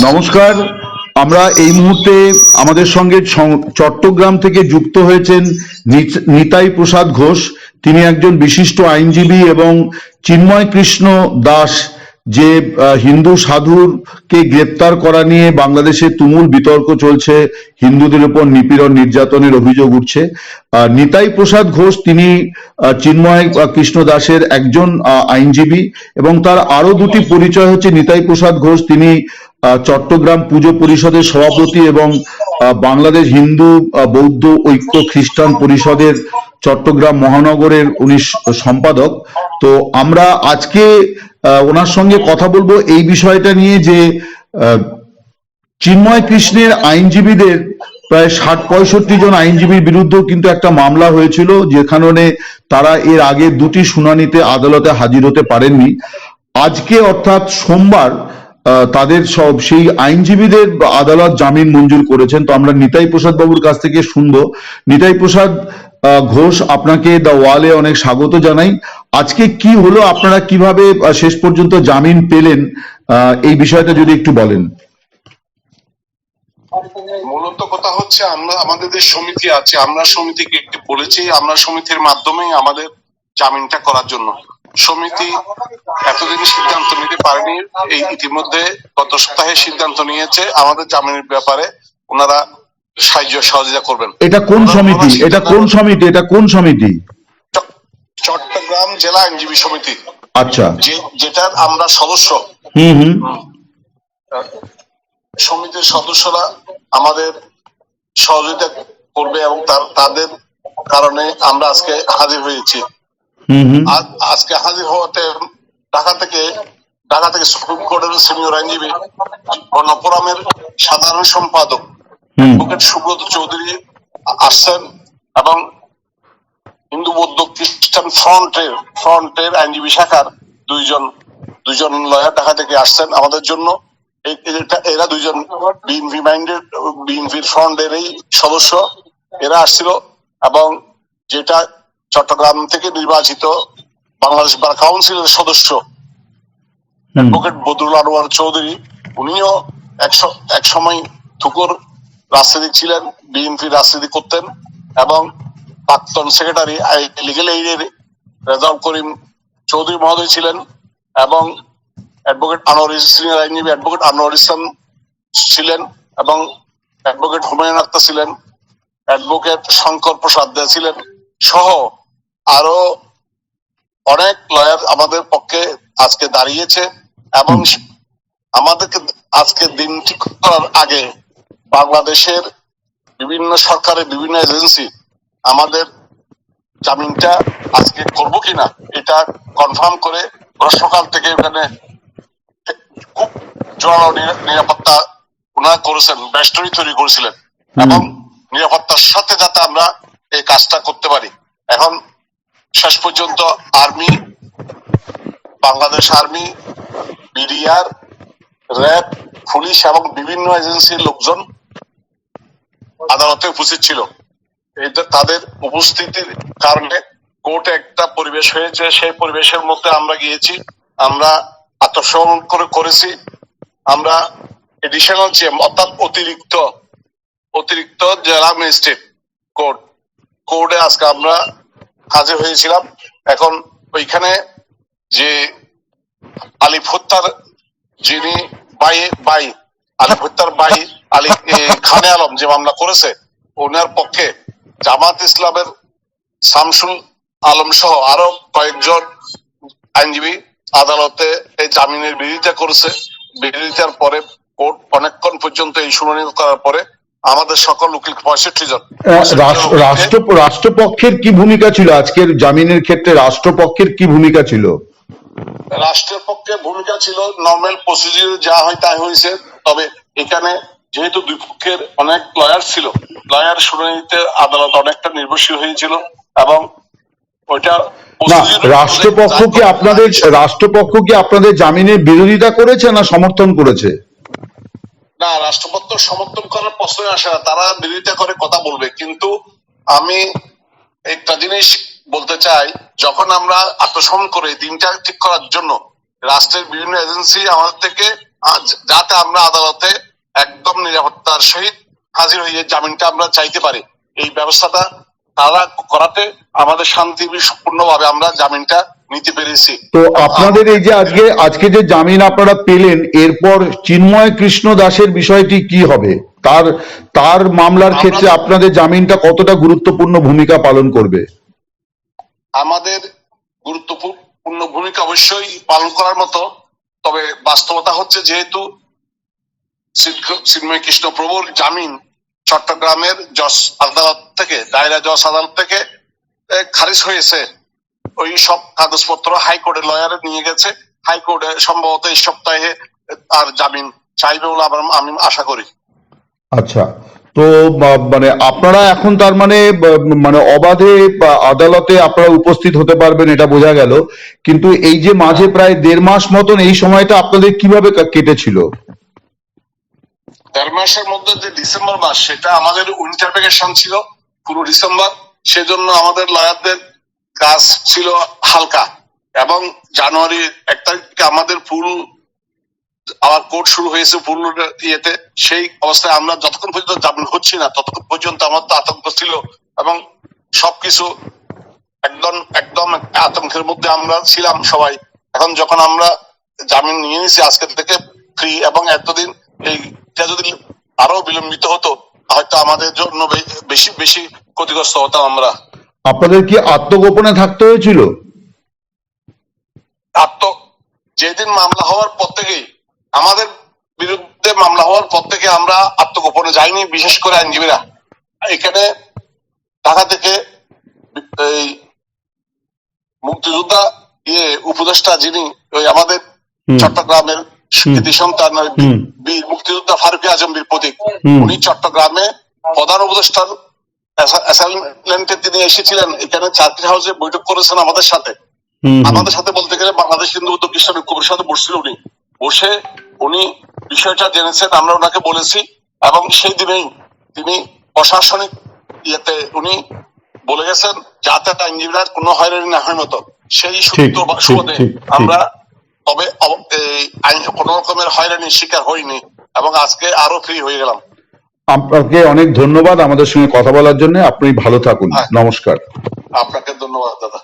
নমস্কার। আমরা এই মুহূর্তে আমাদের সঙ্গে চট্টগ্রাম থেকে যুক্ত হয়েছেন নিতাই প্রসাদ ঘোষ। তিনি একজন বিশিষ্ট আইনজীবী এবং চিন্ময় কৃষ্ণ দাস যে হিন্দু সাধুকে গ্রেপ্তার করা নিয়ে বাংলাদেশে তুমুল বিতর্ক চলছে, হিন্দুদের উপর নিপীড়ন নির্যাতনের অভিযোগ উঠছে। নিতাই প্রসাদ ঘোষ তিনি চিন্ময় কৃষ্ণ দাসের একজন আইনজীবী এবং তার আরো দুটি পরিচয় হচ্ছে। নিতাই প্রসাদ ঘোষ তিনি চট্টগ্রাম পুজো পরিষদের সভাপতি এবং বাংলাদেশ হিন্দু বৌদ্ধ ঐক্য খ্রিস্টান পরিষদের চট্টগ্রাম মহানগরের উনি সম্পাদক। তো আমরা আজকে ওনার সঙ্গে কথা বলবো এই বিষয়টা নিয়ে যে চিন্ময় কৃষ্ণের আইনজীবীদের প্রায় ৬০-৬৫ জন আইনজীবীর বিরুদ্ধেও কিন্তু একটা মামলা হয়েছিল, যেখানে তারা এর আগে দুটি শুনানিতে আদালতে হাজির হতে পারেননি। আজকে অর্থাৎ সোমবার তাদের সব সেই আইনজীবীদের আদালত জামিন মঞ্জুর করেছেন। তো আমরা নিতাই প্রসাদ বাবুর কাছ থেকে শুনবো। নিতাই প্রসাদ ঘোষ, আপনাকে দ্য ওয়ালে অনেক স্বাগত জানাই। আজকে কি হলো, আপনারা কিভাবে শেষ পর্যন্ত জামিন পেলেন, এই বিষয়টা যদি একটু বলেন। মূলত কথা হচ্ছে আমরা আমাদের যে সমিতি আছে, আমরা সমিতিকে বলেছি আমরা সমিতির মাধ্যমেই আমাদের জামিনটা করার জন্য। সমিতি এতদিন সিদ্ধান্ত নিতে পারেনি, এই ইতিমধ্যে গত সপ্তাহে সিদ্ধান্ত নিয়েছে আমাদের জামিনের ব্যাপারে ওনারা সাহায্য সহযোগিতা করবেন। এটা কোন সমিতি? এটা কোন সমিতি? এটা কোন সমিতি? চট্টগ্রাম জেলা আইনজীবী সমিতি। আচ্ছা, যেটার আমরা সদস্য। সমিতির সদস্যরা আমাদের সহযোগিতা করবে এবং তাদের কারণে আমরা আজকে হাজির হয়েছি। আজকে হাজির হওয়াতে ঢাকা থেকে সুপ্রিম কোর্টের সিনিয়র আইনজীবী গণফোরামের সাধারণ সম্পাদক অ্যাডভোকেট সুব্রত চৌধুরী আসছেন এবং হিন্দু বৌদ্ধ খ্রিস্টান ফ্রন্টের আইনজীবী শাখার দুইজন লয়ার ঢাকা থেকে আসছেন আমাদের জন্য। এরা দুইজন বিএনপির ফ্রন্টের এই সদস্য, এরা আসছিল। এবং যেটা চট্টগ্রাম থেকে নির্বাচিত বাংলাদেশ বার কাউন্সিলের সদস্য অ্যাডভোকেট বদরুল আনোয়ার চৌধুরী, উনিও এক সময় থুকুর রাজনীতি ছিলেন, বিএনপি রাজনীতি করতেন। এবং প্রাক্তন সেক্রেটারি লিগ্যাল এইডের রেজাউল করিম চৌধুরী মহোদয় ছিলেন এবং অ্যাডভোকেট সিনিয়র আইনজীবী অ্যাডভোকেট আনোয়ার ইসলাম ছিলেন এবং অ্যাডভোকেট হুমায়ুন আক্তার ছিলেন, অ্যাডভোকেট শঙ্কর প্রসাদ দে ছিলেন সহ আরো অনেক লয়ার আমাদের পক্ষে আজকে দাঁড়িয়েছে। এবং আমাদেরকে আজকে দিন ঠিক করার আগে বাংলাদেশের বিভিন্ন সরকারের বিভিন্ন এজেন্সি আমাদের জামিনটা আজকে করব কিনা এটা কনফার্ম করে সকাল থেকে ওখানে খুব জোরালো নিরাপত্তা ওনারা করেছেন, বেষ্টনী তৈরি করেছিলেন এবং নিরাপত্তার সাথে যাতে আমরা এই কাজটা করতে পারি। এখন শেষ পর্যন্ত Bangladesh army, BDR, RAB, police এবং বিভিন্ন এজেন্সির লোকজন আদালতে উপস্থিত ছিল। তাদের উপস্থিতির কারণে কোর্টে একটা পরিবেশ হয়েছে, সেই পরিবেশের মধ্যে আমরা গিয়েছি, আমরা আত্মসমর্পণ করেছি। আমরা এডিশনাল চেম্বার অর্থাৎ অতিরিক্ত জেলা ম্যাজিস্ট্রেট কোর্টে আজকে আমরা হাজির হয়েছিলাম। এখন ওইখানে যে আলিফ হত্যার যিনি আলিফ হত্যার আলী খানে আলম যে মামলা করেছে, ওনার পক্ষে জামাত ইসলামের শামসুল আলম সহ আরো কয়েকজন আইনজীবী আদালতে এই জামিনের বিরোধিতা করেছে। বিরোধিতার পরে কোর্ট অনেকক্ষণ পর্যন্ত এই শুনানি করার পরে আমাদের সকল উকিল 65 জন। রাষ্ট্রপক্ষের কি ভূমিকা ছিল আজকের জামিনের ক্ষেত্রে? রাষ্ট্রপক্ষের কি ভূমিকা ছিল? রাষ্ট্রপক্ষের ভূমিকা ছিল নর্মাল প্রসিডিউর যা হয় তাই হয়েছে। তবে এখানে যেহেতু দুই পক্ষের অনেক লয়ার ছিল, লয়ার শুনানিতে আদালত অনেকটা নির্ভরশীল হয়েছিল এবং ওইটা রাষ্ট্রপক্ষ কি আপনাদের জামিনের বিরোধিতা করেছে না সমর্থন করেছে? না, রাষ্ট্রপক্ষ সমর্থন করার প্রশ্নই আসে না, তারা বিরোধিতা করে কথা বলবে। কিন্তু আমি একটা জিনিস বলতে চাই, যখন আমরা আত্মসমর্পণ করে দিনটা ঠিক করার জন্য রাষ্ট্রের বিভিন্ন এজেন্সি আমাদের থেকে যাতে আমরা আদালতে একদম নিরাপত্তার সহিত হাজির হয়ে জামিনটা আমরা চাইতে পারি। এই ব্যবস্থাটা তারা করাতে আমাদের শান্তিপূর্ণভাবে আমরা জামিনটা নিতে পেরেছি। তো আপনাদের এই যে আজকে যে জামিন আপনারা পেলেন, এরপর চিন্ময় কৃষ্ণ দাসের বিষয়টি কি হবে? তার মামলার ক্ষেত্রে আপনাদের জামিনটা কতটা গুরুত্বপূর্ণ ভূমিকা পালন করবে? আমাদের গুরুত্বপূর্ণ ভূমিকা অবশ্যই পালন করার মতো, তবে বাস্তবতা হচ্ছে যেহেতু চিন্ময় কৃষ্ণ প্রভুর জামিন চট্টগ্রামের জজ আদালত থেকে, দায়রা জজ আদালত থেকে খারিজ হয়েছে, ওই সব কাগজপত্র হাইকোর্টের লয়ারে নিয়ে গেছে। হাইকোর্টে সম্ভবত এই সপ্তাহে আর জামিন চাইবে বলে আমি আশা করি। আচ্ছা, তো মানে আপনারা এখন তার মানে অবাধে আদালতে আপনারা উপস্থিত হতে পারবেন, এটা বোঝা গেল। কিন্তু এই যে মাঝে প্রায় 1.5 মাস মতন এই সময়টা আপনাদের কিভাবে কেটেছিল? 1.5 মাসের মধ্যে যে ডিসেম্বর মাস, সেটা আমাদের উইন্টার ভ্যাকেশন ছিল পুরো ডিসেম্বর। সেজন্য আমাদের লয়ারদের কাজ ছিল হালকা, এবং জানুয়ারি 1 তারিখে আমাদের ফুল আবার কোর্ট শুরু হয়েছে ফুল ইয়েতে। সেই অবস্থায় আমরা যতক্ষণ পর্যন্ত জামিন হচ্ছি না ততক্ষণ পর্যন্ত আমার তো আতঙ্ক ছিল, এবং সবকিছু একদম আতঙ্কের মধ্যে আমরা ছিলাম সবাই। এখন যখন আমরা জামিন নিয়ে নিছি আজকে থেকে ফ্রি, এবং এতদিন এইটা যদি আরো বিলম্বিত হতো হয়তো আমাদের জন্য বেশি ক্ষতিগ্রস্ত হতাম আমরা। আপনাদের কি আত্মগোপনে থাকতে হয়েছিল? যেদিন মামলা হওয়ার পর থেকেই, আমাদের বিরুদ্ধে মামলা হওয়ার পর থেকে আমরা আত্মগোপনে যাইনি। বিশেষ করে আইনজীবীরা এখানে ঢাকা থেকে এই মুক্তিযোদ্ধা উপদেষ্টা, যিনি ওই আমাদের চট্টগ্রামের কৃতি সন্তান বীর মুক্তিযোদ্ধা ফারুকী আজম বীর প্রতীক, উনি চট্টগ্রামে প্রধান উপদেষ্টার অ্যাসাইনমেন্টে তিনি এসেছিলেন। এখানে চাকরি হাউসে বৈঠক করেছেন আমাদের সাথে বলতে গেলে বাংলাদেশ হিন্দু বৌদ্ধ খ্রিস্টান ঐক্য পরিষদে বসছিল। উনি বিষয়টা জেনেছেন, আমরা ওনাকে বলেছি, এবং সেই দিনেই তিনি প্রশাসনিক ইয়েতে উনি বলে গেছেন যাতে আইনজীবীরা কোনো হয়রানি না হয় মতো। সেই সুবাদে আমরা তবে কোন রকমের হয়রানির শিকার হইনি, এবং আজকে আরো ফ্রি হয়ে গেলাম। আপনাকে অনেক ধন্যবাদ আমাদের সঙ্গে কথা বলার জন্য। আপনি ভালো থাকুন। নমস্কার। আপনাকে ধন্যবাদ দাদা।